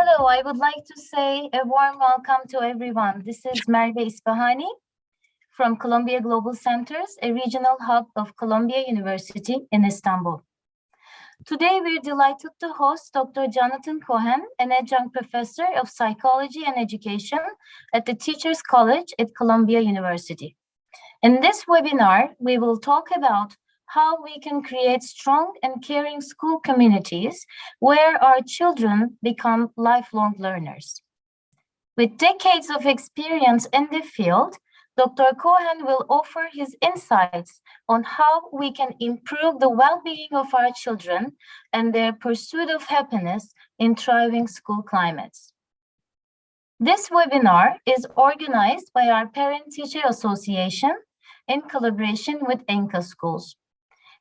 Hello, I would like to say a warm welcome to everyone. This is Merve Isfahani from Columbia Global Centers, a regional hub of Columbia University in Istanbul. Today, we're delighted to host Dr. Jonathan Cohen, an Adjunct Professor of Psychology and Education at the Teachers College at Columbia University. In this webinar, we will talk about how we can create strong and caring school communities where our children become lifelong learners. With decades of experience in the field, Dr. Cohen will offer his insights on how we can improve the well-being of our children and their pursuit of happiness in thriving school climates. This webinar is organized by our Parent-Teacher Association in collaboration with ENCA Schools.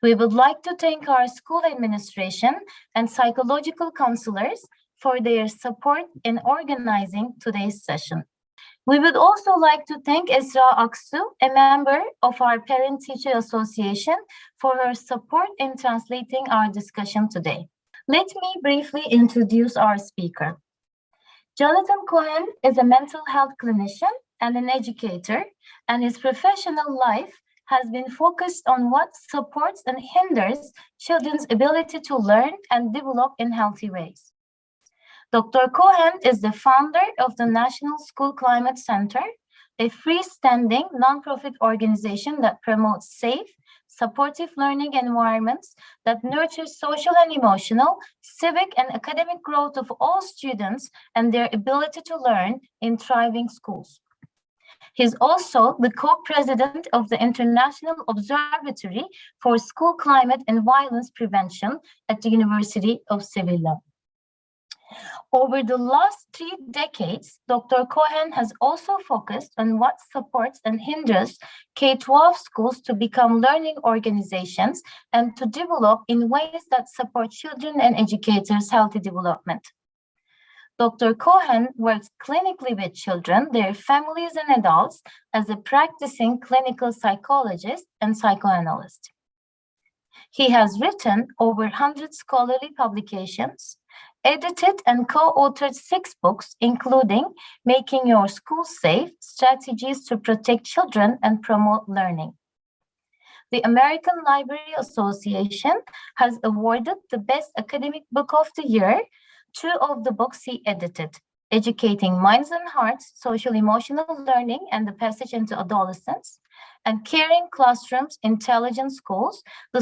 We would like to thank our school administration and psychological counselors for their support in organizing today's session. We would also like to thank Esra Aksu, a member of our Parent-Teacher Association, for her support in translating our discussion today. Let me briefly introduce our speaker. Jonathan Cohen is a mental health clinician and an educator, and his professional life has been focused on what supports and hinders children's ability to learn and develop in healthy ways. Dr. Cohen is the founder of the National School Climate Center, a freestanding nonprofit organization that promotes safe, supportive learning environments that nurture social and emotional, civic and academic growth of all students and their ability to learn in thriving schools. He's also the co-president of the International Observatory for School Climate and Violence Prevention at the University of Sevilla. Over the last 3 decades, Dr. Cohen has also focused on what supports and hinders K-12 schools to become learning organizations and to develop in ways that support children and educators' healthy development. Dr. Cohen works clinically with children, their families, and adults as a practicing clinical psychologist and psychoanalyst. He has written over 100 scholarly publications, edited and co-authored 6 books, including Making Your School Safe, Strategies to Protect Children and Promote Learning. The American Library Association has awarded the Best Academic Book of the Year 2 of the books he edited, Educating Minds and Hearts, Social Emotional Learning and the Passage into Adolescence, and Caring Classrooms, Intelligent Schools, the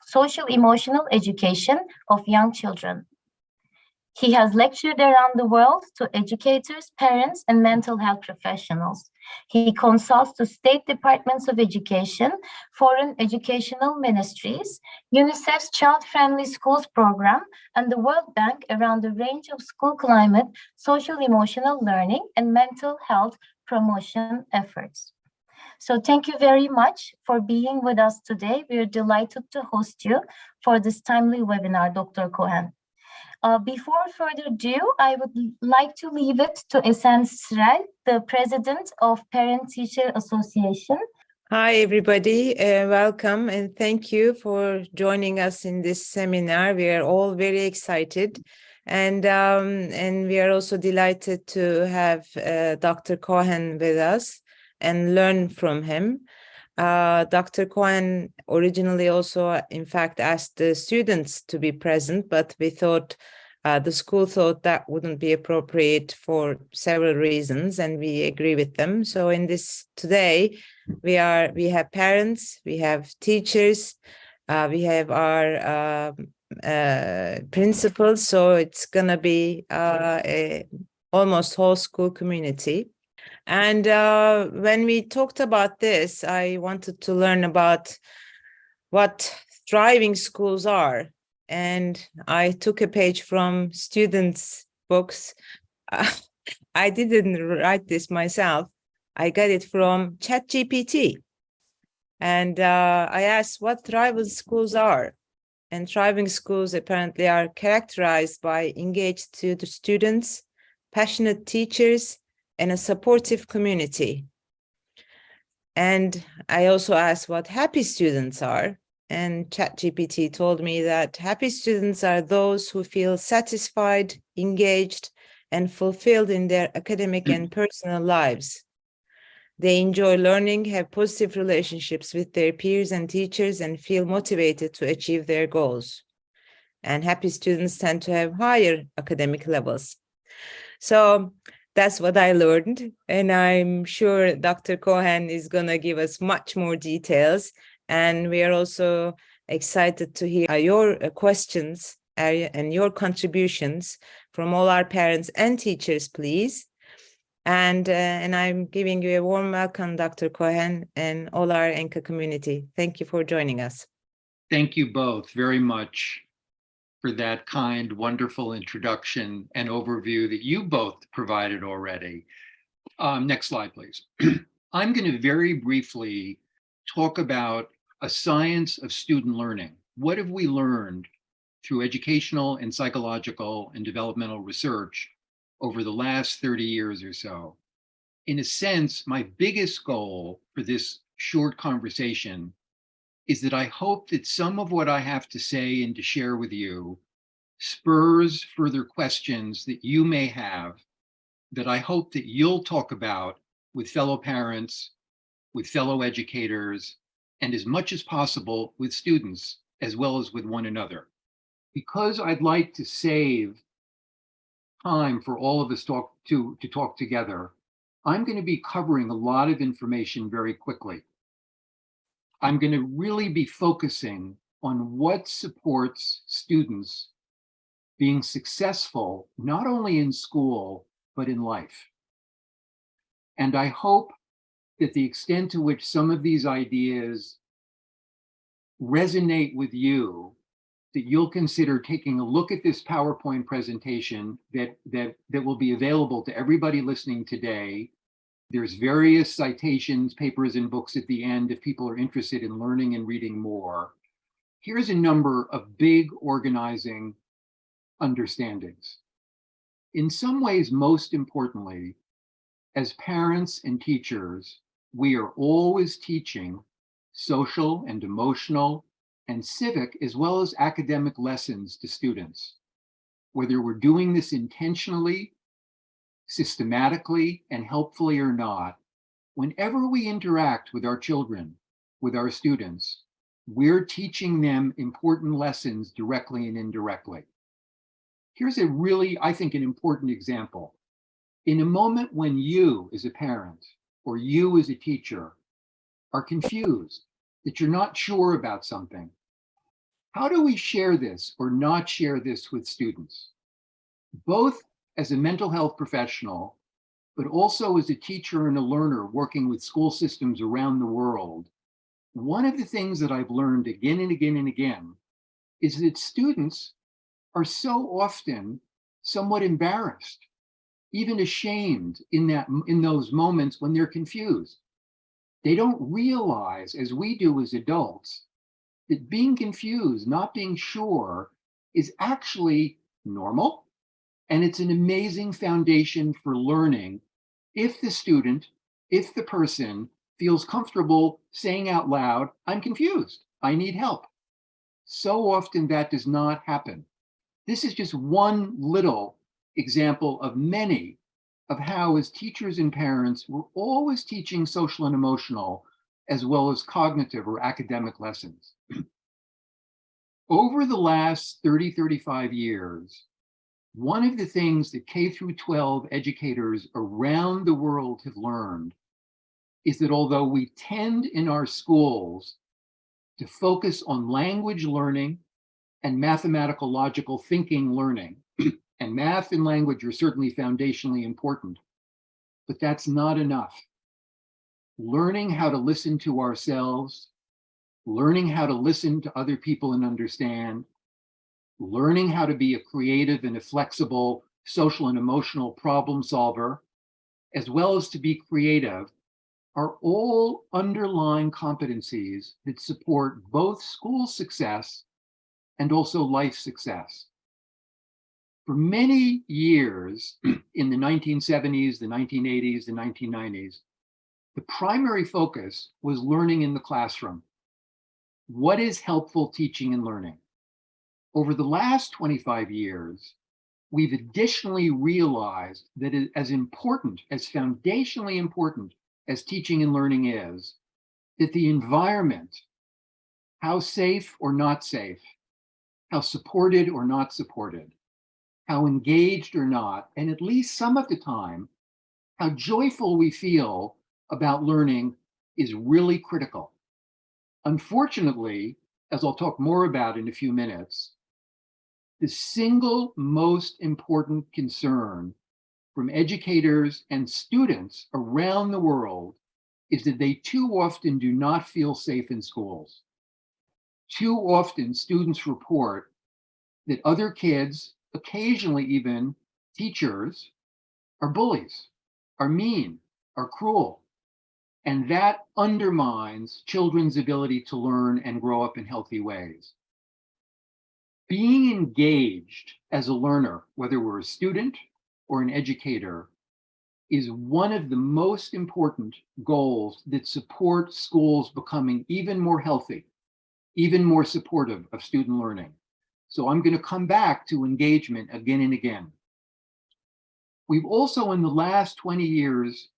Social Emotional Education of Young Children. He has lectured around the world to educators, parents, and mental health professionals. He consults to state departments of education, foreign educational ministries, UNICEF's Child Friendly Schools program, and the World Bank around a range of school climate, social emotional learning, and mental health promotion efforts. So thank you very much for being with us today. We are delighted to host you for this timely webinar, Dr. Cohen. Before further ado, I would like to leave it to Esen Srel, the president of Parent-Teacher Association. Hi, everybody. Welcome and thank you for joining us in this seminar. We are all very excited, and we are also delighted to have Dr. Cohen with us and learn from him. Dr. Cohen originally also, in fact, asked the students to be present, but we thought the school thought that wouldn't be appropriate for several reasons, and we agree with them. So in this today, we have parents, we have teachers, we have our principals. So it's gonna be almost whole school community. And when we talked about this, I wanted to learn about what thriving schools are. And I took a page from students' books. I didn't write this myself. I got it from ChatGPT. And I asked what thriving schools are. And thriving schools apparently are characterized by engaged students, passionate teachers, and a supportive community. And I also asked what happy students are. And ChatGPT told me that happy students are those who feel satisfied, engaged, and fulfilled in their academic and personal lives. They enjoy learning, have positive relationships with their peers and teachers, and feel motivated to achieve their goals. And happy students tend to have higher academic levels. So that's what I learned. And I'm sure Dr. Cohen is going to give us much more details. And we are also excited to hear your questions and your contributions from all our parents and teachers, please. And I'm giving you a warm welcome, Dr. Cohen, and all our ENCA community. Thank you for joining us. Thank you both very much for that kind, wonderful introduction and overview that you both provided already. Next slide, please. I'm going to very briefly talk about a science of student learning. What have we learned through educational and psychological and developmental research over the last 30 years or so? In a sense, my biggest goal for this short conversation is that I hope that some of what I have to say and to share with you spurs further questions that you may have that I hope that you'll talk about with fellow parents, with fellow educators, and as much as possible with students, as well as with one another. Because I'd like to save time for all of us to talk together, I'm going to be covering a lot of information very quickly. I'm going to really be focusing on what supports students being successful, not only in school, but in life. And I hope that the extent to which some of these ideas resonate with you, that you'll consider taking a look at this PowerPoint presentation that will be available to everybody listening today. There's various citations, papers, and books at the end if people are interested in learning and reading more. Here's a number of big organizing understandings. In some ways, most importantly, as parents and teachers, we are always teaching social and emotional and civic, as well as academic lessons to students. Whether we're doing this intentionally, systematically, and helpfully or not, whenever we interact with our children, with our students, we're teaching them important lessons directly and indirectly. Here's a really, I think, an important example. In a moment when you as a parent or you as a teacher are confused, that you're not sure about something, how do we share this or not share this with students? Both as a mental health professional, but also as a teacher and a learner working with school systems around the world, one of the things that I've learned again and again and again is that students are so often somewhat embarrassed, even ashamed in those moments when they're confused. They don't realize, as we do as adults, that being confused, not being sure, is actually normal, and it's an amazing foundation for learning if the student, if the person feels comfortable saying out loud, I'm confused, I need help. So often that does not happen. This is just one little example of many of how, as teachers and parents, we're always teaching social and emotional, as well as cognitive or academic lessons. Over the last 30, 35 years, one of the things that K through 12 educators around the world have learned is that although we tend in our schools to focus on language learning and mathematical logical thinking learning, and math and language are certainly foundationally important, but that's not enough. Learning how to listen to ourselves, learning how to listen to other people and understand, learning how to be a creative and a flexible social and emotional problem solver, as well as to be creative, are all underlying competencies that support both school success and also life success. For many years in the 1970s, the 1980s, the 1990s, the primary focus was learning in the classroom. What is helpful teaching and learning? Over the last 25 years, we've additionally realized that as important, as foundationally important as teaching and learning is, that the environment, how safe or not safe, how supported or not supported, how engaged or not, and at least some of the time, how joyful we feel about learning is really critical. Unfortunately, as I'll talk more about in a few minutes, the single most important concern from educators and students around the world is that they too often do not feel safe in schools. Too often, students report that other kids, occasionally even teachers, are bullies, are mean, are cruel. And that undermines children's ability to learn and grow up in healthy ways. Being engaged as a learner, whether we're a student or an educator, is one of the most important goals that support schools becoming even more healthy, even more supportive of student learning. So I'm going to come back to engagement again and again. We've also, in the last 20 years,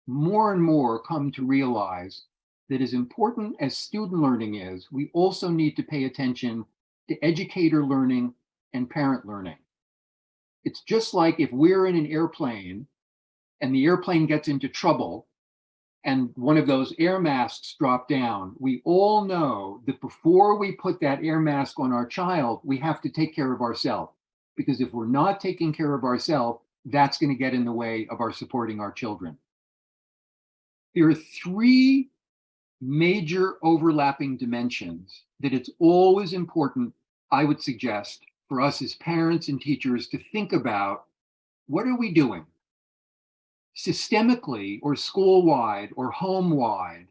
more and more come to realize that as important as student learning is, we also need to pay attention to educator learning and parent learning. It's just like if we're in an airplane and the airplane gets into trouble and one of those air masks drop down, we all know that before we put that air mask on our child, we have to take care of ourselves. Because if we're not taking care of ourselves, that's going to get in the way of our supporting our children. There are three major overlapping dimensions that it's always important, I would suggest, for us as parents and teachers to think about. What are we doing? Systemically or school-wide or home-wide,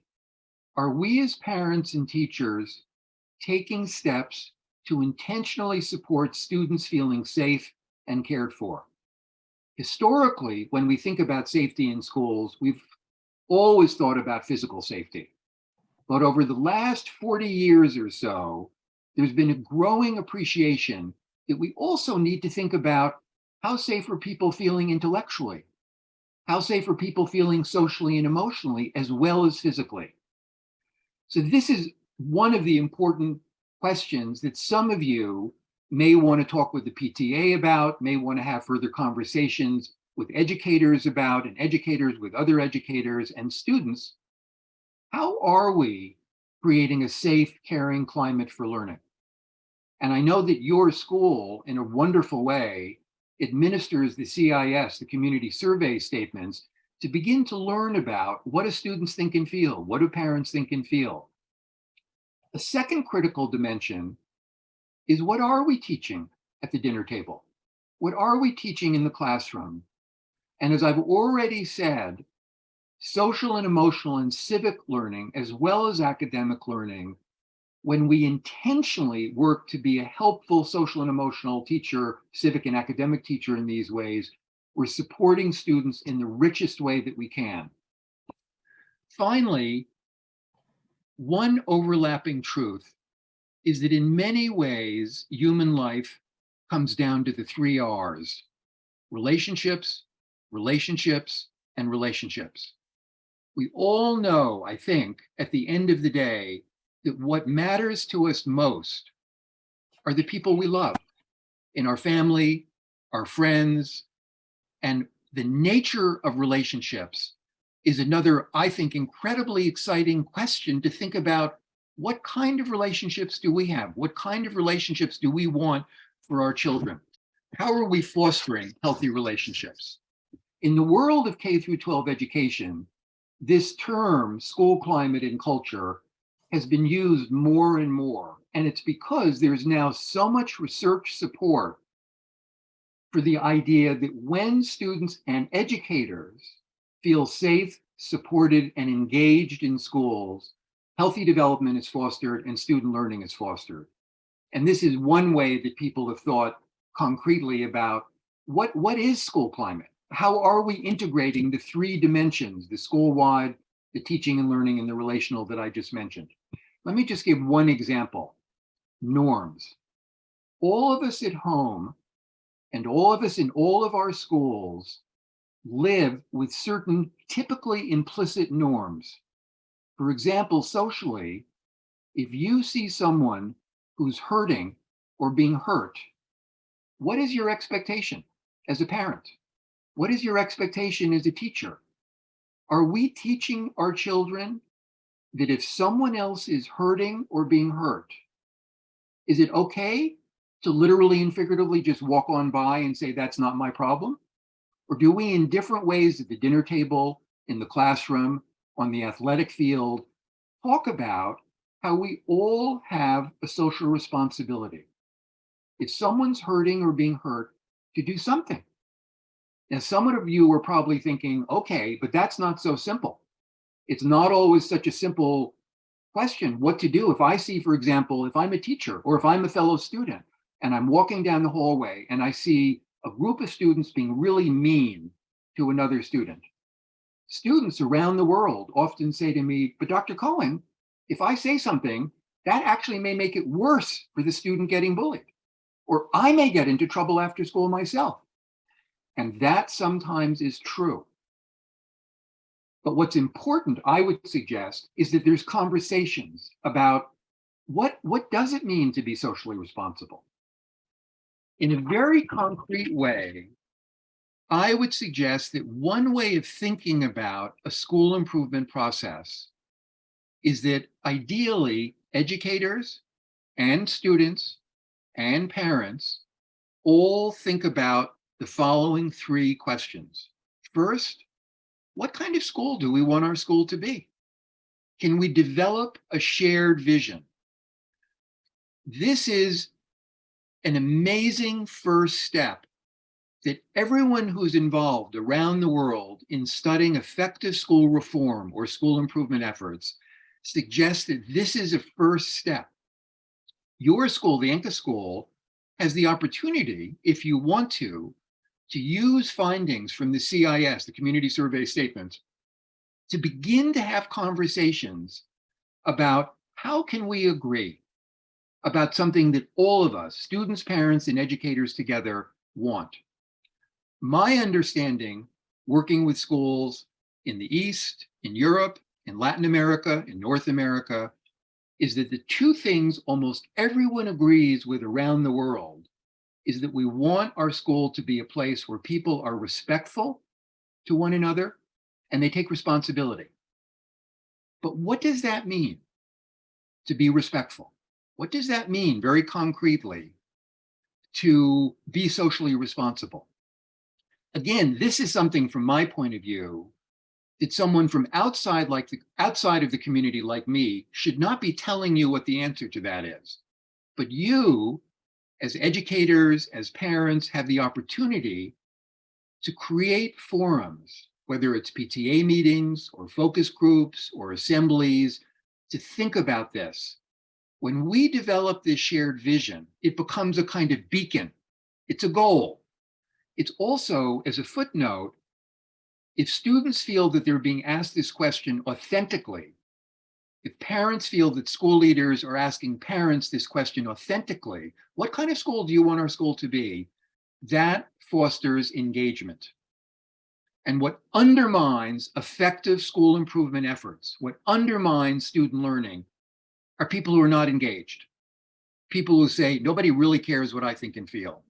are we as parents and teachers taking steps to intentionally support students feeling safe and cared for? Historically, when we think about safety in schools, we've always thought about physical safety. But over the last 40 years or so, there's been a growing appreciation that we also need to think about how safe are people feeling intellectually? How safe are people feeling socially and emotionally, as well as physically? So this is one of the important questions that some of you may want to talk with the PTA about, may want to have further conversations with educators about, and educators with other educators and students. How are we creating a safe, caring climate for learning? And I know that your school, in a wonderful way, administers the CIS, the community survey statements, to begin to learn about what do students think and feel, what do parents think and feel. A second critical dimension is, what are we teaching at the dinner table? What are we teaching in the classroom? And as I've already said, social and emotional and civic learning, as well as academic learning, when we intentionally work to be a helpful social and emotional teacher, civic and academic teacher in these ways, we're supporting students in the richest way that we can. Finally, one overlapping truth is that in many ways, human life comes down to the 3 R's: relationships, relationships, and relationships. We all know, I think, at the end of the day, that what matters to us most are the people we love in our family, our friends, and the nature of relationships is another, I think, incredibly exciting question to think about. What kind of relationships do we have? What kind of relationships do we want for our children? How are we fostering healthy relationships? In the world of K through 12 education, this term, school climate and culture, has been used more and more. And it's because there's now so much research support for the idea that when students and educators feel safe, supported, and engaged in schools, healthy development is fostered and student learning is fostered. And this is one way that people have thought concretely about what is school climate? How are we integrating the 3 dimensions, the school-wide, the teaching and learning, and the relational that I just mentioned? Let me just give one example: norms. All of us at home And all of us in all of our schools live with certain typically implicit norms. For example, socially, if you see someone who's hurting or being hurt, what is your expectation as a parent? What is your expectation as a teacher? Are we teaching our children that if someone else is hurting or being hurt, is it okay to literally and figuratively just walk on by and say, that's not my problem? Or do we, in different ways at the dinner table, in the classroom, on the athletic field, talk about how we all have a social responsibility? If someone's hurting or being hurt, to do something. Now, some of you are probably thinking, okay, but that's not so simple. It's not always such a simple question what to do if I see, for example, if I'm a teacher or if I'm a fellow student and I'm walking down the hallway and I see a group of students being really mean to another student. Students around the world often say to me, but Dr. Cohen, if I say something, that actually may make it worse for the student getting bullied, or I may get into trouble after school myself. And that sometimes is true. But what's important, I would suggest, is that there's conversations about what does it mean to be socially responsible? In a very concrete way, I would suggest that one way of thinking about a school improvement process is that ideally educators and students and parents all think about the following three questions. First, what kind of school do we want our school to be? Can we develop a shared vision? This is an amazing first step that everyone who's involved around the world in studying effective school reform or school improvement efforts suggests that this is a first step. Your school, the Enka School, has the opportunity, if you want to use findings from the CIS, the Community Survey Statement, to begin to have conversations about how can we agree about something that all of us, students, parents, and educators together, want. My understanding, working with schools in the East, in Europe, in Latin America, in North America, is that the two things almost everyone agrees with around the world is that we want our school to be a place where people are respectful to one another and they take responsibility. But what does that mean, to be respectful? What does that mean, very concretely, to be socially responsible? Again, this is something from my point of view that someone from outside of the community like me should not be telling you what the answer to that is. But you, as educators, as parents, have the opportunity to create forums, whether it's PTA meetings or focus groups or assemblies, to think about this. When we develop this shared vision, it becomes a kind of beacon. It's a goal. It's also, as a footnote, if students feel that they're being asked this question authentically, if parents feel that school leaders are asking parents this question authentically, what kind of school do you want our school to be? That fosters engagement. And what undermines effective school improvement efforts, what undermines student learning, are people who are not engaged. People who say, nobody really cares what I think and feel.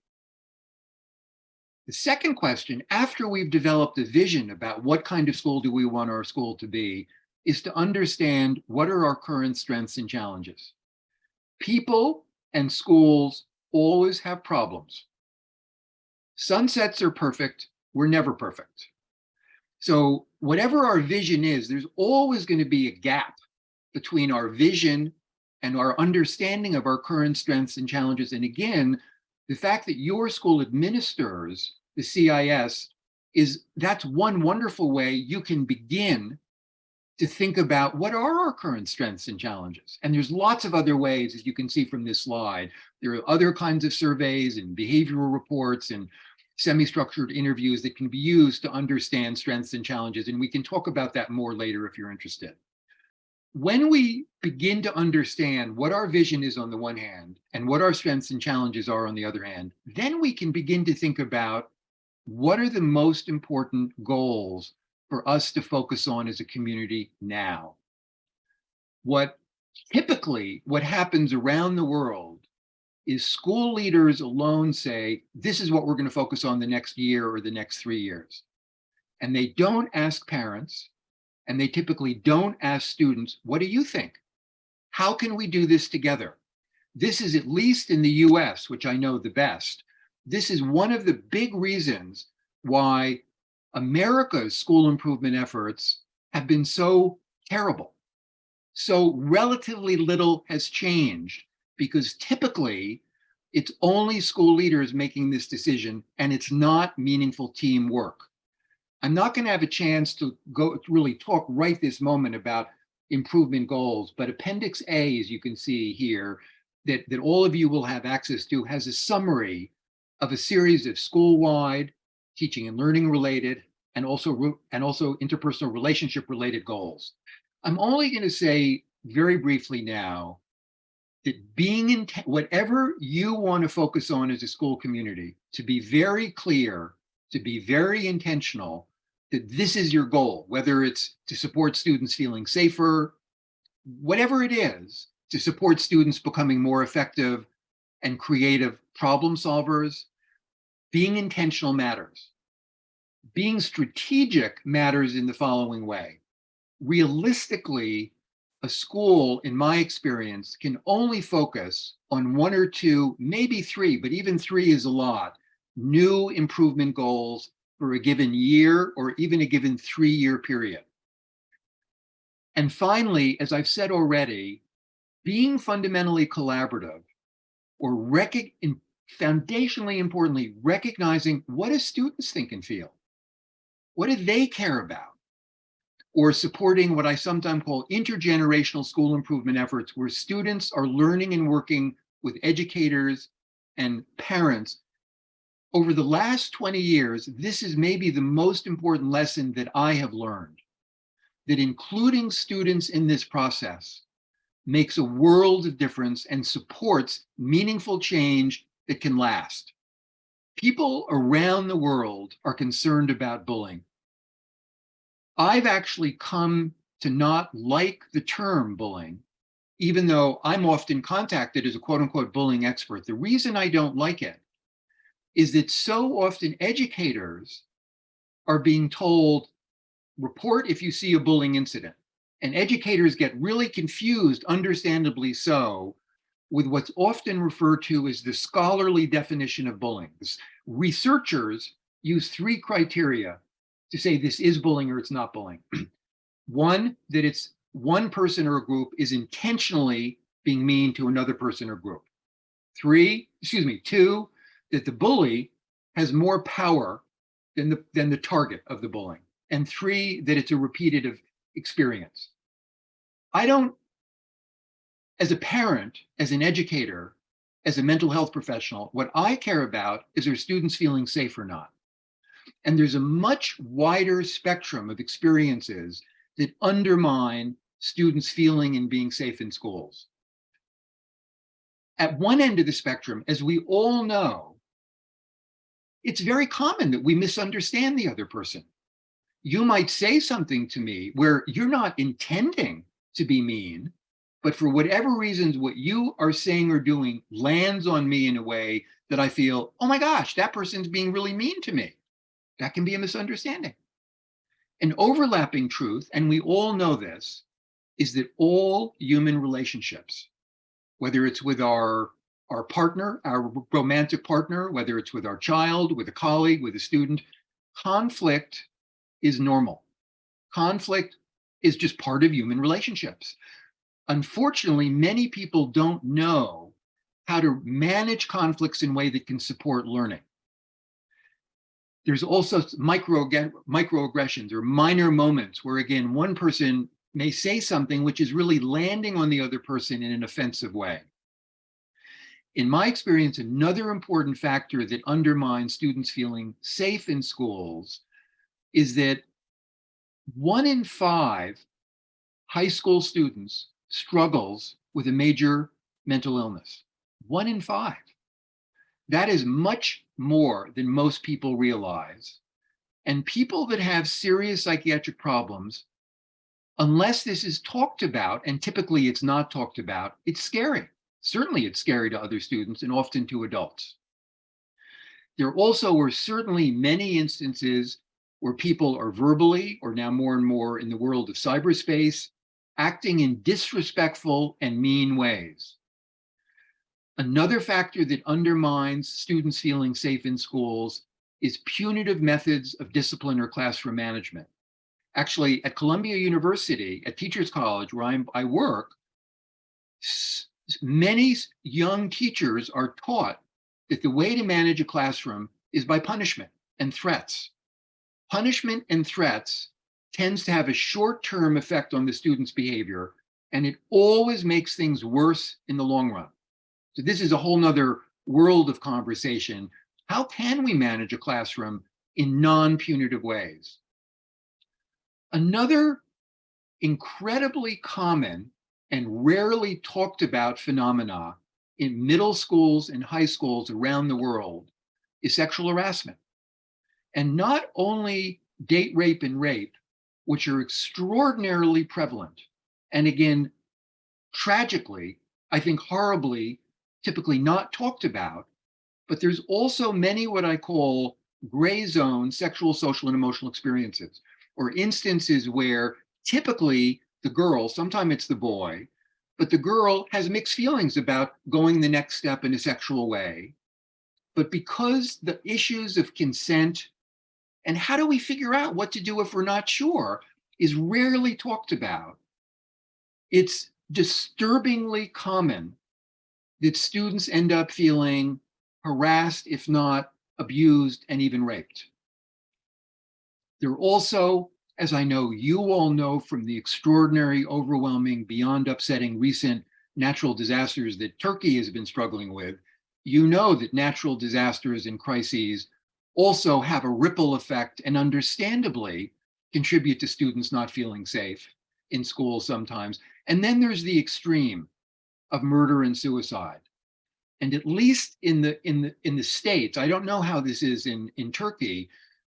The second question, after we've developed a vision about what kind of school do we want our school to be, is to understand what are our current strengths and challenges. People and schools always have problems. Sunsets are perfect. We're never perfect. So whatever our vision is, there's always going to be a gap between our vision and our understanding of our current strengths and challenges. And again, the fact that your school administers the CIS that's one wonderful way you can begin to think about what are our current strengths and challenges. And there's lots of other ways, as you can see from this slide. There are other kinds of surveys and behavioral reports and semi-structured interviews that can be used to understand strengths and challenges. And we can talk about that more later if you're interested. when we begin to understand what our vision is on the one hand and what our strengths and challenges are on the other hand, then we can begin to think about what are the most important goals for us to focus on as a community now. What happens around the world is school leaders alone say, this is what we're going to focus on the next year or the next 3 years. And they don't ask parents, and they typically don't ask students, what do you think? How can we do this together? This is, at least in the US, which I know the best, this is one of the big reasons why America's school improvement efforts have been so terrible. So relatively little has changed, because typically it's only school leaders making this decision, and it's not meaningful teamwork. I'm not going to have a chance to go really talk right this moment about improvement goals, but Appendix A, as you can see here, that all of you will have access to, has a summary of a series of school-wide teaching and learning related and also interpersonal relationship related goals. I'm only going to say very briefly now that whatever you want to focus on as a school community, to be very clear, to be very intentional, that this is your goal, whether it's to support students feeling safer, whatever it is, to support students becoming more effective and creative problem solvers. Being intentional matters. Being strategic matters in the following way. Realistically, a school, in my experience, can only focus on 1 or 2, maybe 3, but even 3 is a lot, new improvement goals for a given year or even a given 3-year period. And finally, as I've said already, being fundamentally collaborative, or foundationally importantly, recognizing what do students think and feel? What do they care about? Or supporting what I sometimes call intergenerational school improvement efforts, where students are learning and working with educators and parents. Over the last 20 years, this is maybe the most important lesson that I have learned, that including students in this process makes a world of difference and supports meaningful change that can last. People around the world are concerned about bullying. I've actually come to not like the term bullying, even though I'm often contacted as a quote unquote bullying expert. The reason I don't like it is that so often educators are being told, report if you see a bullying incident. And educators get really confused, understandably so, with what's often referred to as the scholarly definition of bullying. Researchers use 3 criteria to say this is bullying or it's not bullying. 1, that it's one person or a group is intentionally being mean to another person or group. 2, that the bully has more power than the target of the bullying. And 3, that it's a repetitive experience. As a parent, as an educator, as a mental health professional, what I care about is, are students feeling safe or not? And there's a much wider spectrum of experiences that undermine students feeling and being safe in schools. At one end of the spectrum, as we all know, it's very common that we misunderstand the other person. You might say something to me where you're not intending to be mean, but for whatever reasons, what you are saying or doing lands on me in a way that I feel, oh my gosh, that person's being really mean to me. That can be a misunderstanding. An overlapping truth, and we all know this, is that all human relationships, whether it's with our partner, our romantic partner, whether it's with our child, with a colleague, with a student, conflict is normal. Conflict is just part of human relationships. Unfortunately, many people don't know how to manage conflicts in a way that can support learning. There's also microaggressions or minor moments where, again, one person may say something which is really landing on the other person in an offensive way. In my experience, another important factor that undermines students feeling safe in schools is that 1 in 5 high school students struggles with a major mental illness. 1 in 5. That is much more than most people realize. And people that have serious psychiatric problems, unless this is talked about, and typically it's not talked about, it's scary. Certainly it's scary to other students and often to adults. There also were certainly many instances where people are verbally, or now more and more in the world of cyberspace, acting in disrespectful and mean ways. Another factor that undermines students feeling safe in schools is punitive methods of discipline or classroom management. Actually, at Columbia University, at Teachers College, where I work, many young teachers are taught that the way to manage a classroom is by punishment and threats. Punishment and threats tends to have a short-term effect on the student's behavior, and it always makes things worse in the long run. So this is a whole nother world of conversation. How can we manage a classroom in non-punitive ways? Another incredibly common and rarely talked about phenomena in middle schools and high schools around the world is sexual harassment. And not only date rape and rape, which are extraordinarily prevalent, and again, tragically, I think horribly, typically not talked about, but there's also many what I call gray zone sexual, social, and emotional experiences, or instances where typically the girl, sometimes it's the boy, but the girl has mixed feelings about going the next step in a sexual way. But because the issues of consent and how do we figure out what to do if we're not sure is rarely talked about, it's disturbingly common that students end up feeling harassed, if not abused, and even raped. There are also, as I know you all know from the extraordinary, overwhelming, beyond upsetting recent natural disasters that Turkey has been struggling with, you know that natural disasters and crises also have a ripple effect and understandably contribute to students not feeling safe in school sometimes. And then there's the extreme of murder and suicide. And at least in the States, I don't know how this is in Turkey,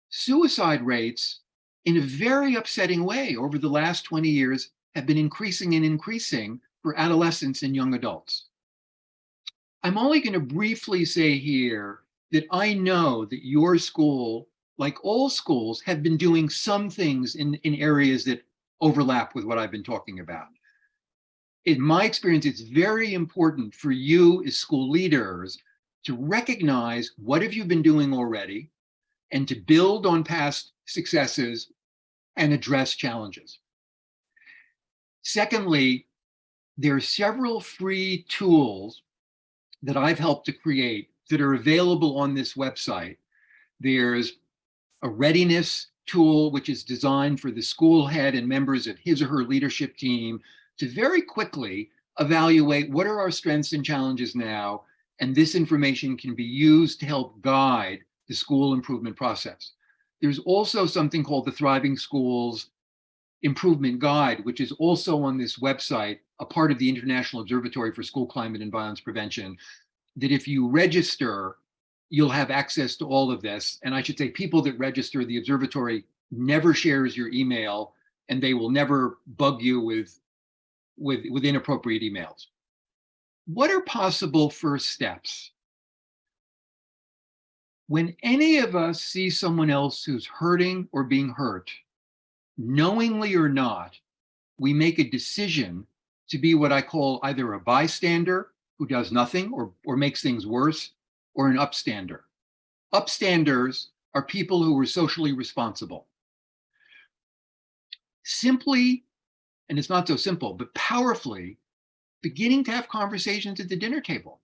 suicide rates in a very upsetting way over the last 20 years have been increasing and increasing for adolescents and young adults. I'm only going to briefly say here that I know that your school, like all schools, have been doing some things in areas that overlap with what I've been talking about. In my experience, it's very important for you as school leaders to recognize what have you been doing already and to build on past successes and address challenges. Secondly, there are several free tools that I've helped to create that are available on this website. There's a readiness tool, which is designed for the school head and members of his or her leadership team to very quickly evaluate what are our strengths and challenges now, and this information can be used to help guide the school improvement process. There's also something called the Thriving Schools Improvement Guide, which is also on this website, a part of the International Observatory for School Climate and Violence Prevention, that if you register, you'll have access to all of this. And I should say, people that register, the observatory never shares your email, and they will never bug you with inappropriate emails. What are possible first steps? When any of us see someone else who's hurting or being hurt, knowingly or not, we make a decision to be what I call either a bystander who does nothing or makes things worse, or an upstander. Upstanders are people who are socially responsible. Simply, and it's not so simple, but powerfully, beginning to have conversations at the dinner table,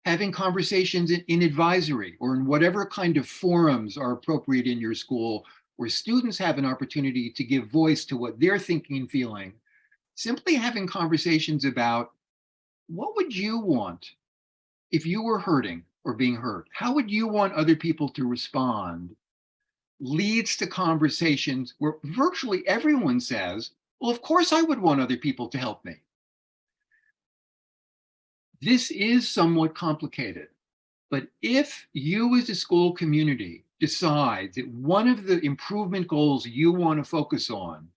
having conversations in advisory or in whatever kind of forums are appropriate in your school, where students have an opportunity to give voice to what they're thinking and feeling. Simply having conversations about what would you want if you were hurting or being hurt? How would you want other people to respond? Leads to conversations where virtually everyone says, Well, of course I would want other people to help me. This is somewhat complicated, but if you as a school community decide that one of the improvement goals you want to focus on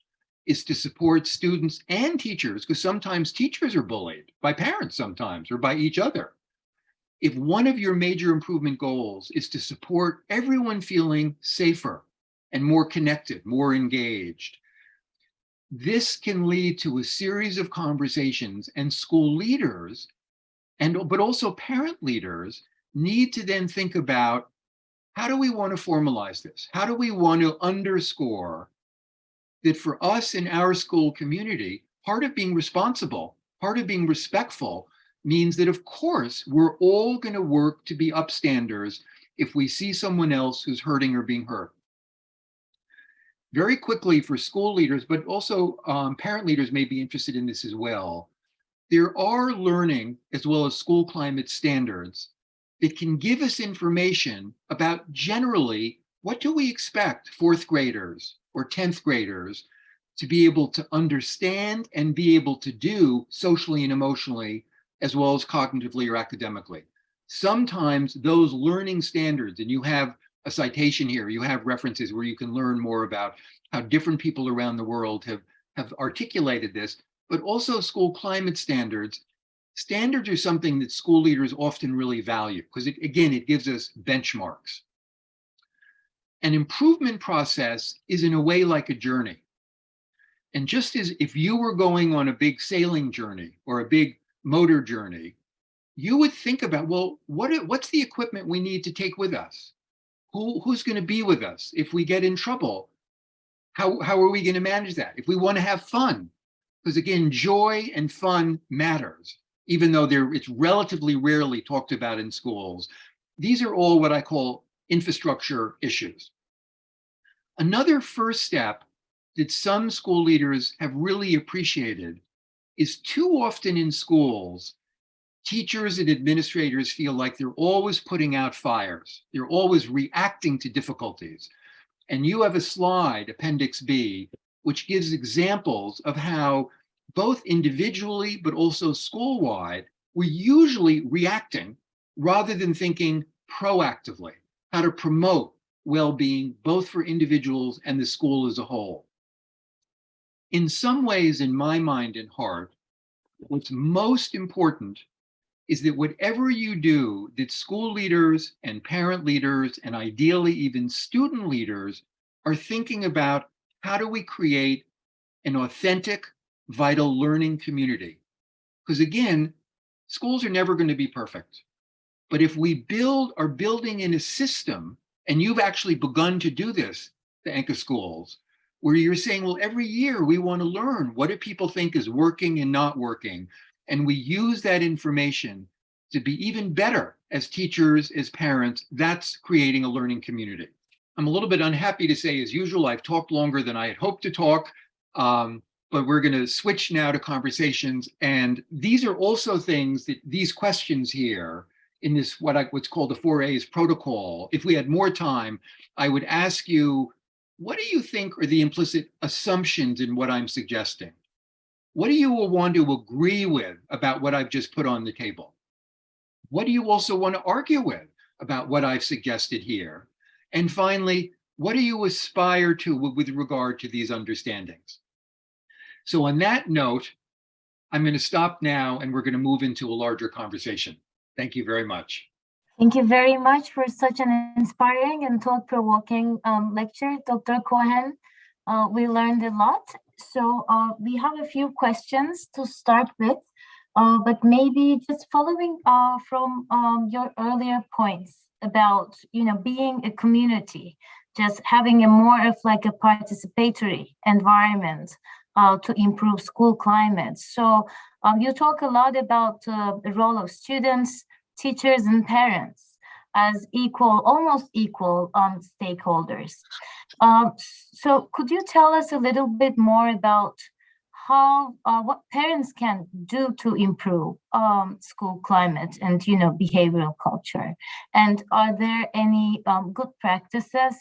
is to support students and teachers, because sometimes teachers are bullied by parents sometimes or by each other. If one of your major improvement goals is to support everyone feeling safer and more connected, more engaged, this can lead to a series of conversations, and school leaders, but also parent leaders, need to then think about, how do we want to formalize this? How do we want to underscore that for us in our school community, part of being responsible, part of being respectful, means that, of course, we're all going to work to be upstanders if we see someone else who's hurting or being hurt. Very quickly, for school leaders, but also parent leaders may be interested in this as well, there are learning as well as school climate standards that can give us information about generally what do we expect fourth graders or 10th graders to be able to understand and be able to do socially and emotionally, as well as cognitively or academically. Sometimes those learning standards, and you have a citation here, you have references where you can learn more about how different people around the world have articulated this, but also school climate standards. Standards are something that school leaders often really value because, it gives us benchmarks. An improvement process is in a way like a journey. And just as if you were going on a big sailing journey or a big motor journey, you would think about, well, what's the equipment we need to take with us? Who's going to be with us if we get in trouble? How are we going to manage that? If we want to have fun, because again, joy and fun matters, even though it's relatively rarely talked about in schools. These are all what I call infrastructure issues. Another first step that some school leaders have really appreciated is too often in schools, teachers and administrators feel like they're always putting out fires. They're always reacting to difficulties. And you have a slide, Appendix B, which gives examples of how both individually but also school-wide, we're usually reacting rather than thinking proactively, how to promote well-being both for individuals and the school as a whole. In some ways, in my mind and heart, what's most important is that whatever you do, that school leaders and parent leaders and ideally even student leaders are thinking about, how do we create an authentic, vital learning community? Because again, schools are never going to be perfect. But if we are building in a system, and you've actually begun to do this, the Anchor schools, where you're saying, well, every year we want to learn, what do people think is working and not working? And we use that information to be even better as teachers, as parents. That's creating a learning community. I'm a little bit unhappy to say, as usual, I've talked longer than I had hoped to talk, but we're going to switch now to conversations. And these are also things that these questions here in this, what's called the 4A's protocol, if we had more time, I would ask you, what do you think are the implicit assumptions in what I'm suggesting? What do you want to agree with about what I've just put on the table? What do you also want to argue with about what I've suggested here? And finally, what do you aspire to with regard to these understandings? So on that note, I'm going to stop now and we're going to move into a larger conversation. Thank you very much. Thank you very much for such an inspiring and thought-provoking lecture, Dr. Cohen. We learned a lot. So we have a few questions to start with, but maybe just following from your earlier points about, being a community, just having a more of like a participatory environment to improve school climate. So you talk a lot about the role of students, teachers, and parents as almost equal stakeholders. So could you tell us a little bit more about what parents can do to improve school climate and, behavioral culture? And are there any good practices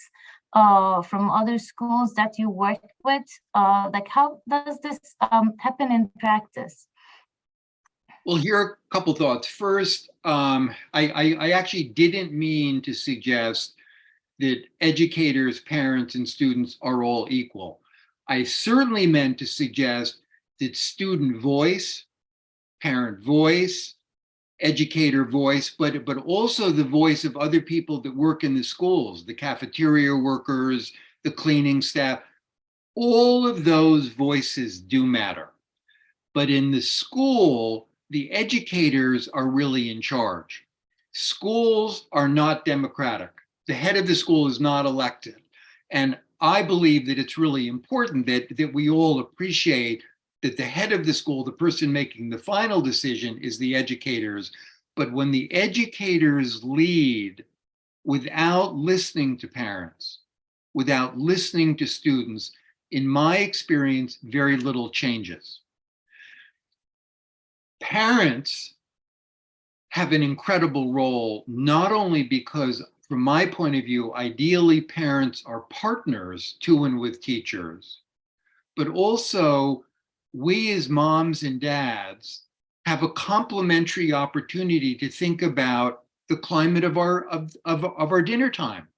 from other schools that you work with? Like, how does this happen in practice? Well, here are a couple thoughts. First, I actually didn't mean to suggest that educators, parents, and students are all equal. I certainly meant to suggest that student voice, parent voice, educator voice, but also the voice of other people that work in the schools, the cafeteria workers, the cleaning staff, all of those voices do matter. But in the school, the educators are really in charge. Schools are not democratic. The head of the school is not elected. And I believe that it's really important that we all appreciate that the head of the school, the person making the final decision, is the educators. But when the educators lead without listening to parents, without listening to students, in my experience, very little changes. Parents have an incredible role, not only because, from my point of view, ideally parents are partners to and with teachers, but also we as moms and dads have a complementary opportunity to think about the climate of our dinner time.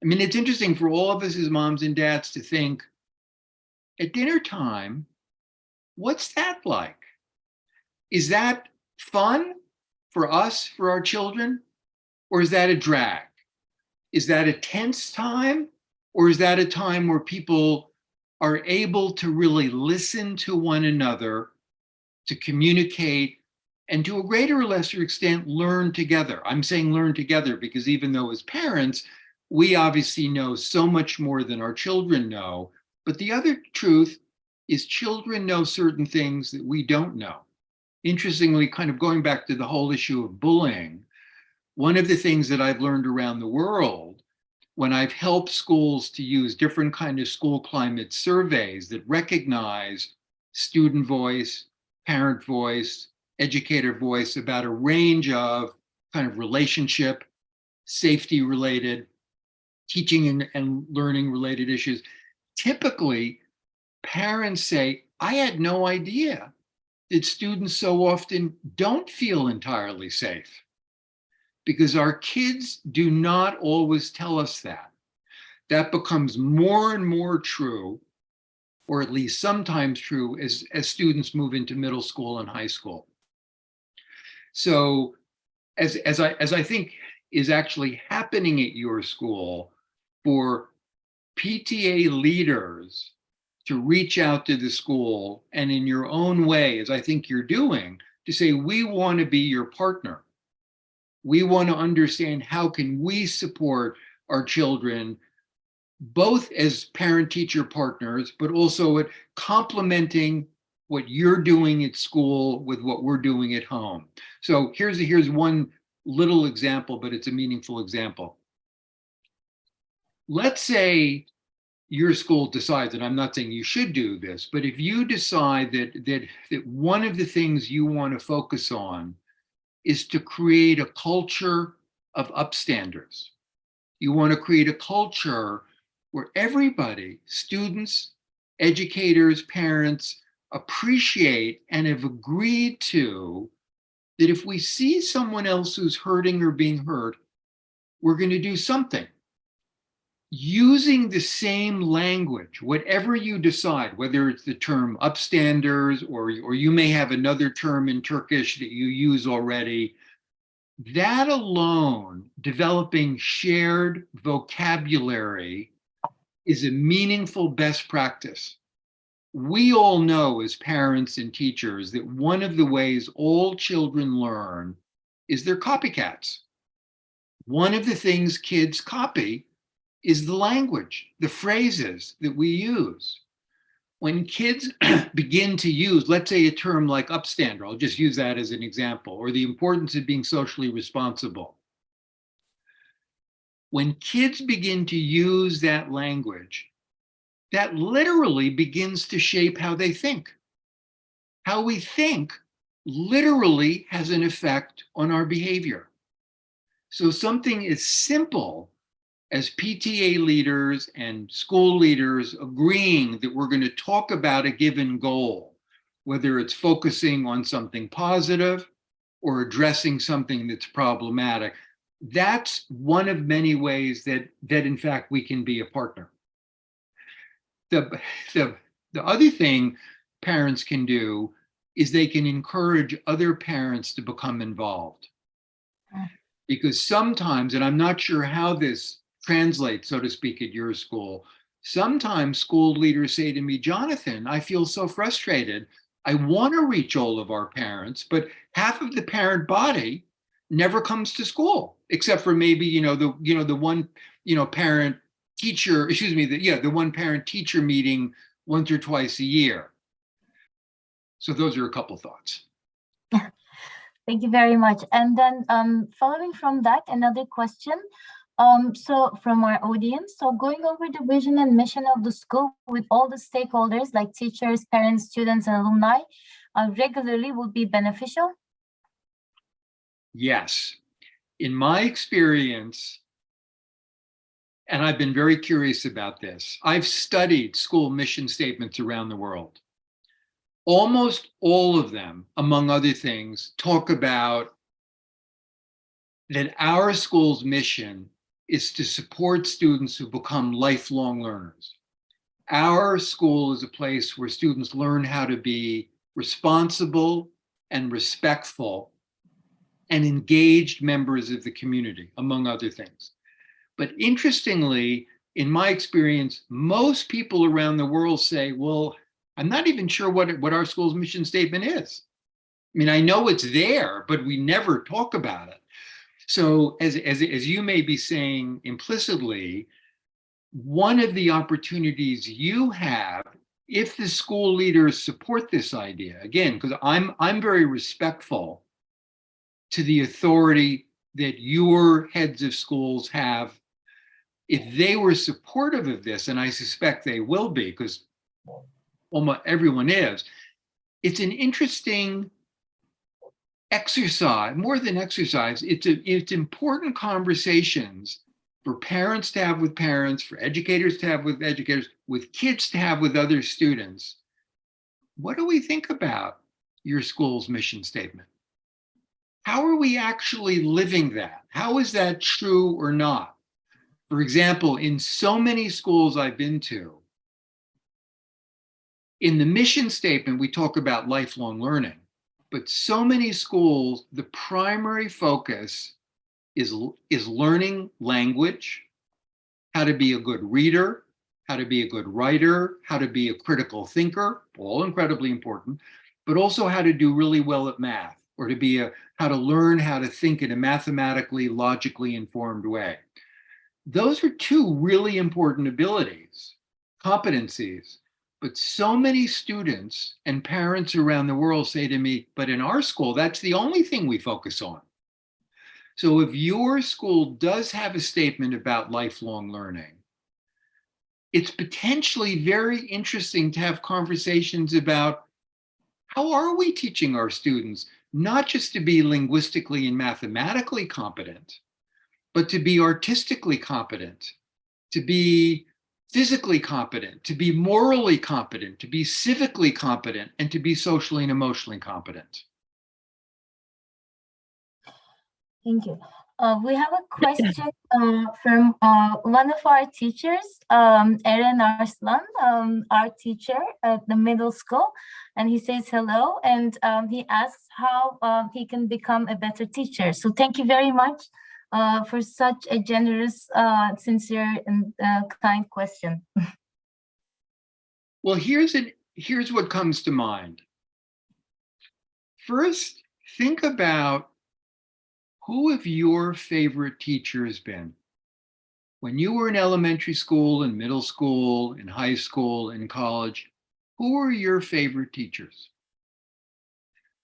I mean, it's interesting for all of us as moms and dads to think, at dinner time, what's that like? Is that fun for us, for our children? Or is that a drag? Is that a tense time? Or is that a time where people are able to really listen to one another, to communicate, and to a greater or lesser extent, learn together? I'm saying learn together because even though as parents, we obviously know so much more than our children know. But the other truth is children know certain things that we don't know. Interestingly, kind of going back to the whole issue of bullying, one of the things that I've learned around the world when I've helped schools to use different kind of school climate surveys that recognize student voice, parent voice, educator voice about a range of kind of relationship, safety related, teaching and learning related issues. Typically, parents say, I had no idea that students so often don't feel entirely safe, because our kids do not always tell us that. That becomes more and more true, or at least sometimes true, as students move into middle school and high school. So as I think is actually happening at your school, for PTA leaders to reach out to the school and in your own way, as I think you're doing, to say, we want to be your partner. We want to understand how can we support our children, both as parent-teacher partners, but also at complementing what you're doing at school with what we're doing at home. So here's one little example, but it's a meaningful example. Let's say your school decides, and I'm not saying you should do this, but if you decide that one of the things you want to focus on is to create a culture of upstanders. You want to create a culture where everybody, students, educators, parents, appreciate and have agreed to that if we see someone else who's hurting or being hurt, we're going to do something. Using the same language, whatever you decide, whether it's the term upstanders or you may have another term in Turkish that you use already, that alone, developing shared vocabulary, is a meaningful best practice. We all know as parents and teachers that one of the ways all children learn is they're copycats. One of the things kids copy is the language, the phrases that we use. When kids begin to use, let's say, a term like upstander, I'll just use that as an example, or the importance of being socially responsible. When kids begin to use that language, that literally begins to shape how they think. How we think literally has an effect on our behavior. So something as simple as PTA leaders and school leaders agreeing that we're going to talk about a given goal, whether it's focusing on something positive or addressing something that's problematic, that's one of many ways that in fact we can be a partner. The other thing parents can do is they can encourage other parents to become involved. Because sometimes, and I'm not sure how this translates, so to speak, at your school, sometimes school leaders say to me, Jonathan, I feel so frustrated. I want to reach all of our parents, but half of the parent body never comes to school, except for maybe, the one, parent teacher, the one parent teacher meeting once or twice a year. So those are a couple thoughts. Thank you very much. And then following from that, another question. So from our audience, so going over the vision and mission of the school with all the stakeholders like teachers, parents, students, and alumni regularly would be beneficial? Yes. In my experience, and I've been very curious about this, I've studied school mission statements around the world. Almost all of them, among other things, talk about that our school's mission is to support students who become lifelong learners. Our school is a place where students learn how to be responsible and respectful and engaged members of the community, among other things. But interestingly, in my experience, most people around the world say, well, I'm not even sure what our school's mission statement is. I mean, I know it's there, but we never talk about it. So as you may be saying implicitly, one of the opportunities you have, if the school leaders support this idea, again, because I'm very respectful to the authority that your heads of schools have, if they were supportive of this, and I suspect they will be, because almost everyone is, it's an interesting exercise, more than exercise, it's important conversations for parents to have with parents, for educators to have with educators, with kids to have with other students. What do we think about your school's mission statement? How are we actually living that? How is that true or not? For example, in so many schools I've been to, in the mission statement, we talk about lifelong learning. But so many schools, the primary focus is learning language, how to be a good reader, how to be a good writer, how to be a critical thinker, all incredibly important, but also how to do really well at math, or how to learn how to think in a mathematically, logically informed way. Those are two really important abilities, competencies. But so many students and parents around the world say to me, but in our school, that's the only thing we focus on. So if your school does have a statement about lifelong learning, it's potentially very interesting to have conversations about how are we teaching our students, not just to be linguistically and mathematically competent, but to be artistically competent, to be physically competent, to be morally competent, to be civically competent, and to be socially and emotionally competent. Thank you. We have a question from one of our teachers, Eren Arslan, our teacher at the middle school, and he says hello, and he asks how he can become a better teacher. So thank you very much for such a generous, sincere, and kind question. Well, here's what comes to mind. First, think about who have your favorite teachers been? When you were in elementary school, in middle school, in high school, in college, who were your favorite teachers?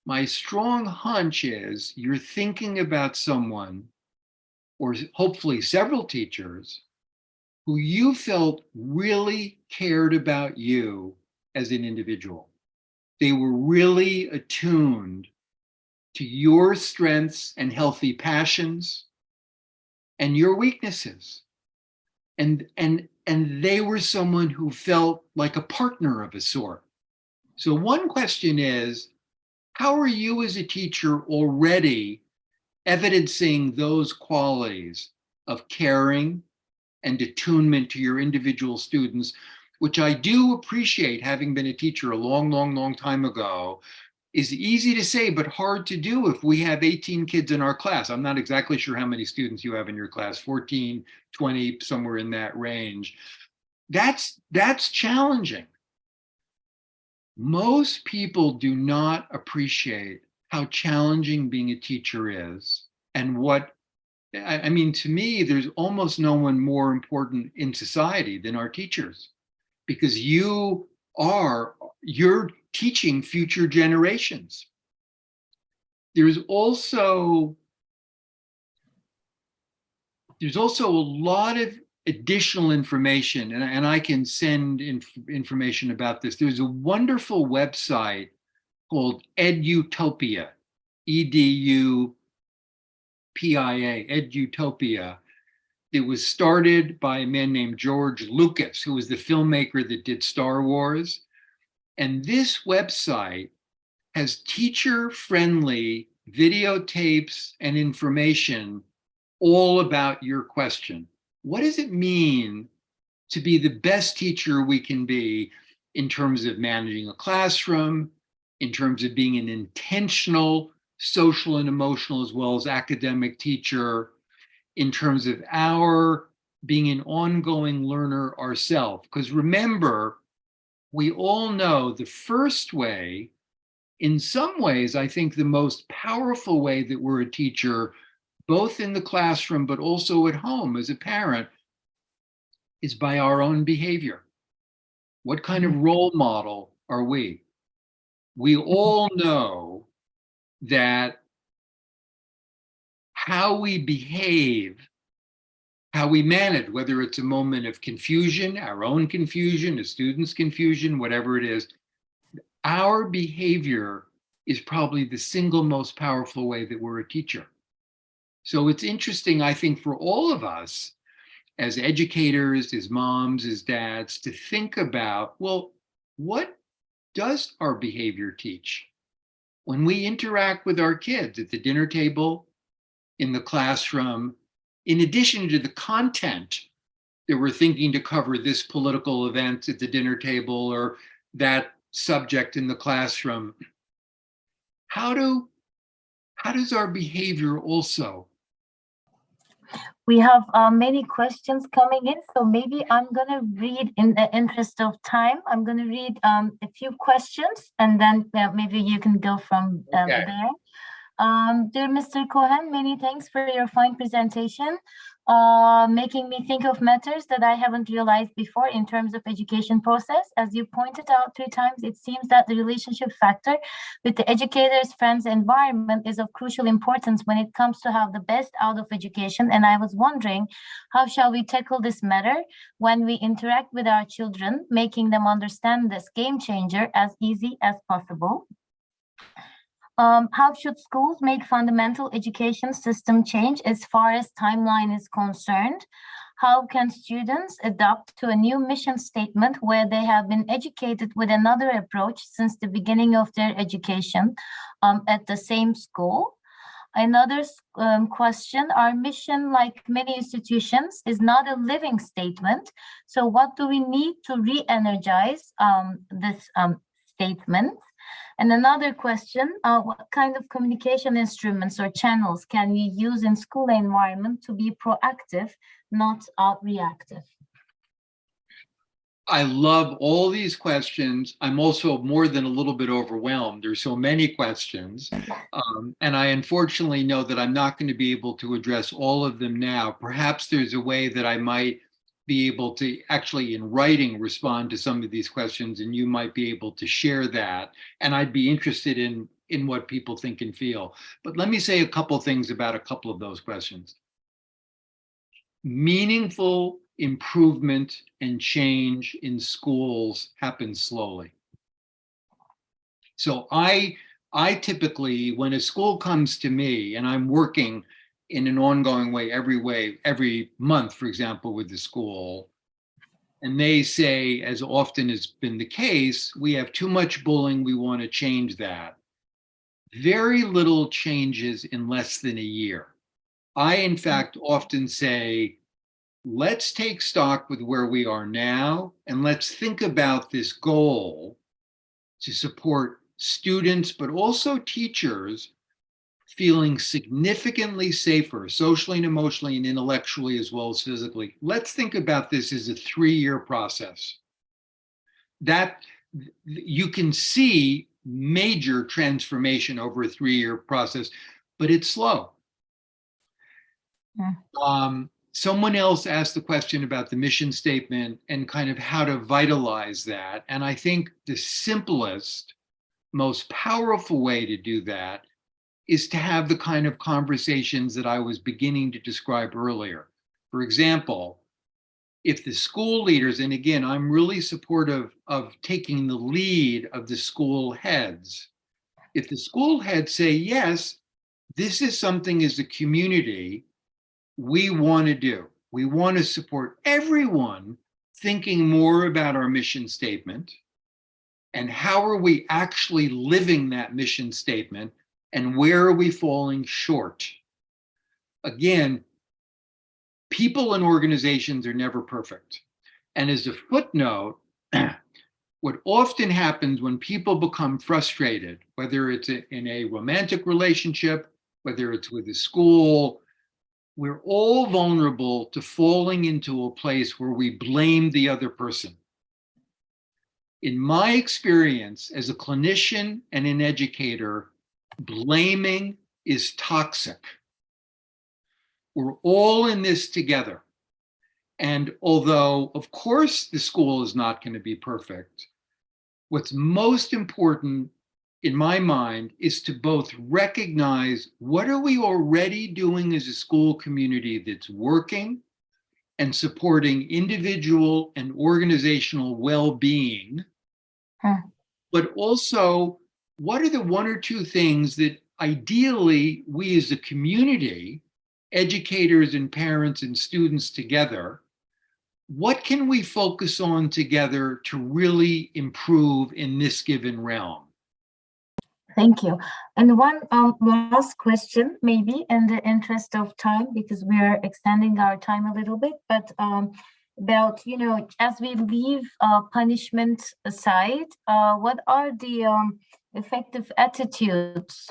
My strong hunch is you're thinking about someone, or hopefully several teachers, who you felt really cared about you as an individual. They were really attuned to your strengths and healthy passions and your weaknesses. and they were someone who felt like a partner of a sort. So one question is, how are you as a teacher already evidencing those qualities of caring and attunement to your individual students, which I do appreciate, having been a teacher a long, long, long time ago, is easy to say, but hard to do if we have 18 kids in our class. I'm not exactly sure how many students you have in your class, 14, 20, somewhere in that range. That's challenging. Most people do not appreciate how challenging being a teacher is, and what, I mean, to me, there's almost no one more important in society than our teachers, because you're teaching future generations. There's also a lot of additional information, and I can send information about this. There's a wonderful website called Edutopia, EDUPIA, Edutopia. It was started by a man named George Lucas, who was the filmmaker that did Star Wars. And this website has teacher-friendly videotapes and information all about your question. What does it mean to be the best teacher we can be in terms of managing a classroom, in terms of being an intentional social and emotional as well as academic teacher, in terms of our being an ongoing learner ourselves? Because remember, we all know the first way, in some ways, I think the most powerful way that we're a teacher, both in the classroom, but also at home as a parent, is by our own behavior. What kind of role model are we? We all know that how we behave, how we manage, whether it's a moment of confusion, our own confusion, a student's confusion, whatever it is, our behavior is probably the single most powerful way that we're a teacher. So it's interesting, I think, for all of us as educators, as moms, as dads, to think about, well, what does our behavior teach? When we interact with our kids at the dinner table, in the classroom, in addition to the content that we're thinking to cover, this political event at the dinner table or that subject in the classroom, how does our behavior also? We have many questions coming in, so maybe I'm going to read, in the interest of time, I'm going to read a few questions, and then maybe you can go from there. Dear Mr. Cohen, many thanks for your fine presentation, making me think of matters that I haven't realized before in terms of education process. As you pointed out 3 times, it seems that the relationship factor with the educator's friends environment is of crucial importance when it comes to have the best out of education. And I was wondering, how shall we tackle this matter when we interact with our children, making them understand this game changer as easy as possible? How should schools make fundamental education system change as far as timeline is concerned? How can students adapt to a new mission statement where they have been educated with another approach since the beginning of their education at the same school? Another question, our mission, like many institutions, is not a living statement. So what do we need to re-energize this statement? And another question, what kind of communication instruments or channels can we use in school environment to be proactive, not reactive? I love all these questions. I'm also more than a little bit overwhelmed. There's so many questions. And I unfortunately know that I'm not going to be able to address all of them now. Perhaps there's a way that I might be able to actually in writing respond to some of these questions, and you might be able to share that. And I'd be interested in what people think and feel. But let me say a couple things about a couple of those questions. Meaningful improvement and change in schools happens slowly. So I typically, when a school comes to me and I'm working in an ongoing way, every month, for example, with the school. And they say, as often has been the case, we have too much bullying, we want to change that. Very little changes in less than a year. I, in fact, often say, let's take stock with where we are now, and let's think about this goal to support students, but also teachers feeling significantly safer, socially and emotionally and intellectually as well as physically. Let's think about this as a 3-year process. That you can see major transformation over a 3-year process, but it's slow. Yeah. Someone else asked the question about the mission statement and kind of how to vitalize that. And I think the simplest, most powerful way to do that is to have the kind of conversations that I was beginning to describe earlier. For example, if the school leaders, and again, I'm really supportive of taking the lead of the school heads. If the school heads say, yes, this is something as a community we want to do. We want to support everyone thinking more about our mission statement and how are we actually living that mission statement and where are we falling short. Again, people and organizations are never perfect. And as a footnote, what often happens when people become frustrated, whether it's in a romantic relationship, whether it's with a school, we're all vulnerable to falling into a place where we blame the other person. In my experience as a clinician and an educator, blaming is toxic. We're all in this together. And although, of course, the school is not going to be perfect, what's most important in my mind is to both recognize what are we already doing as a school community that's working and supporting individual and organizational well-being, but also what are the 1 or 2 things that ideally we as a community, educators and parents and students together, what can we focus on together to really improve in this given realm? Thank you. And one last question, maybe in the interest of time, because we are extending our time a little bit, but about, as we leave punishment aside, what are the effective attitudes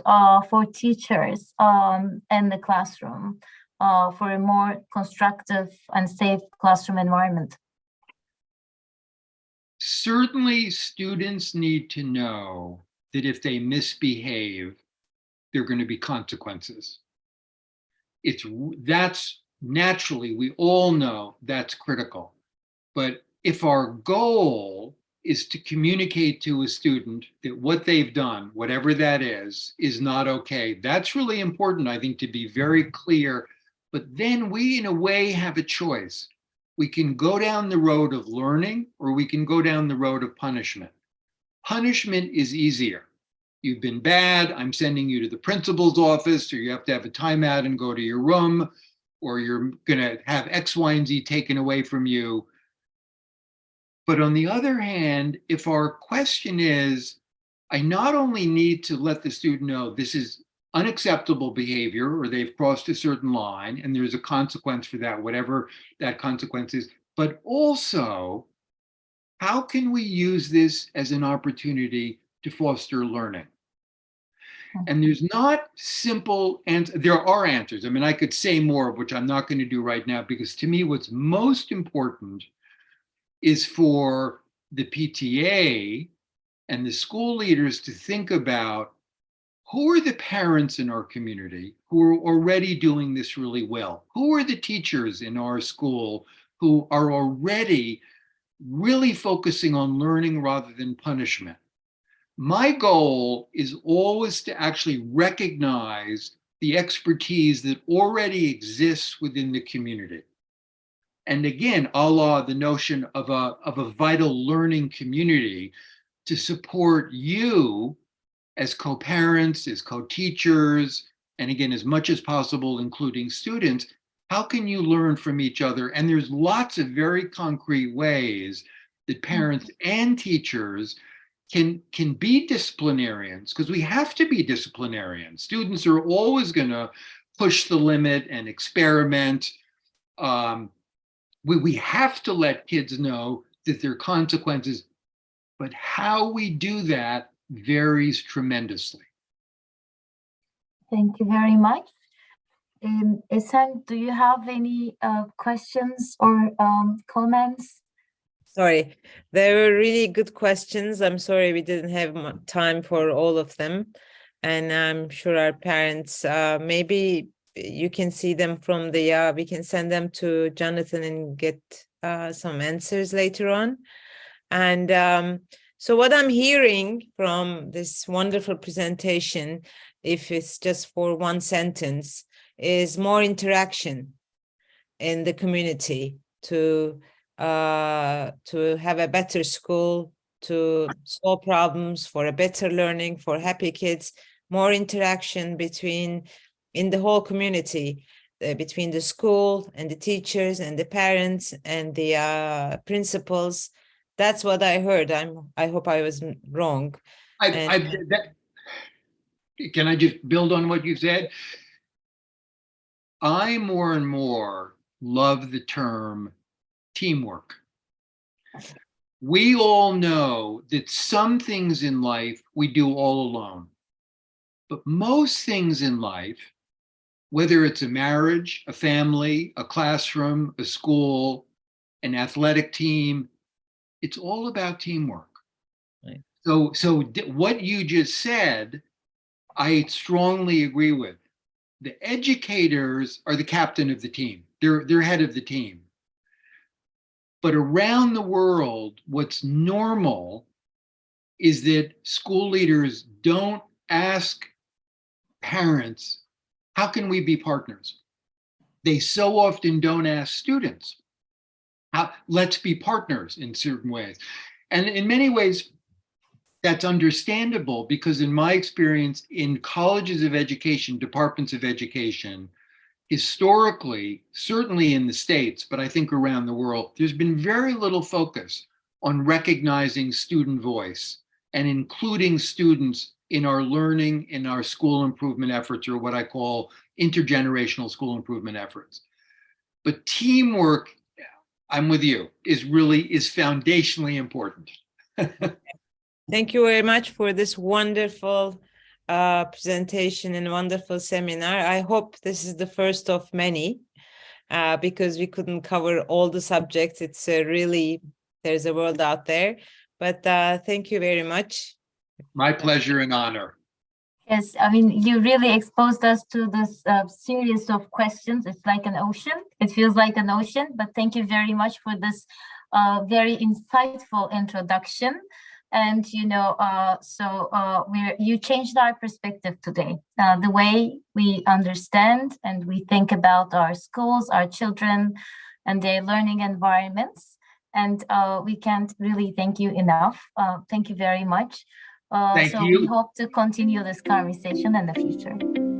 for teachers in the classroom for a more constructive and safe classroom environment? Certainly, students need to know that if they misbehave, there are going to be consequences. That's naturally, we all know that's critical. But if our goal is to communicate to a student that what they've done, whatever that is not okay, that's really important, I think, to be very clear. But then we, in a way, have a choice. We can go down the road of learning, or we can go down the road of punishment. Punishment is easier. You've been bad, I'm sending you to the principal's office, or you have to have a timeout and go to your room, or you're going to have X, Y, and Z taken away from you. But on the other hand, if our question is, I not only need to let the student know this is unacceptable behavior, or they've crossed a certain line, and there's a consequence for that, whatever that consequence is, but also, how can we use this as an opportunity to foster learning? And there's not simple answers. There are answers. I mean, I could say more, which I'm not going to do right now, because to me, what's most important is for the PTA and the school leaders to think about who are the parents in our community who are already doing this really well? Who are the teachers in our school who are already really focusing on learning rather than punishment? My goal is always to actually recognize the expertise that already exists within the community. And again, a la the notion of a vital learning community, to support you as co-parents, as co-teachers, and again, as much as possible, including students, how can you learn from each other? And there's lots of very concrete ways that parents and teachers can be disciplinarians, because we have to be disciplinarians. Students are always going to push the limit and experiment. We have to let kids know that there are consequences, but how we do that varies tremendously. Thank you very much. Esen, do you have any questions or comments? Sorry, they were really good questions. I'm sorry we didn't have time for all of them. And I'm sure our parents, maybe you can see them from the, we can send them to Jonathan and get some answers later on. And so what I'm hearing from this wonderful presentation, if it's just for one sentence, is more interaction in the community to have a better school, to solve problems, for a better learning, for happy kids, more interaction in the whole community, between the school and the teachers and the parents and the principals. That's what I heard. I hope I was wrong. Can I just build on what you said? I more and more love the term teamwork. We all know that some things in life we do all alone, but most things in life, whether it's a marriage, a family, a classroom, a school, an athletic team, it's all about teamwork. Right. So what you just said, I strongly agree with. The educators are the captain of the team. They're head of the team. But around the world, what's normal is that school leaders don't ask parents, how can we be partners? They so often don't ask students, let's be partners in certain ways. And in many ways, that's understandable, because in my experience in colleges of education, departments of education, historically, certainly in the States, but I think around the world, there's been very little focus on recognizing student voice and including students in our learning, in our school improvement efforts, or what I call intergenerational school improvement efforts. But teamwork, I'm with you, is foundationally important. Thank you very much for this wonderful presentation and wonderful seminar. I hope this is the first of many, because we couldn't cover all the subjects. It's really, there's a world out there, but thank you very much. My pleasure and honor. Yes, I mean, you really exposed us to this series of questions. It's like an ocean. It feels like an ocean, but thank you very much for this very insightful introduction. And, you know, you changed our perspective today, the way we understand and we think about our schools, our children, and their learning environments. And we can't really thank you enough. Thank you very much. Thank you. We hope to continue this conversation in the future.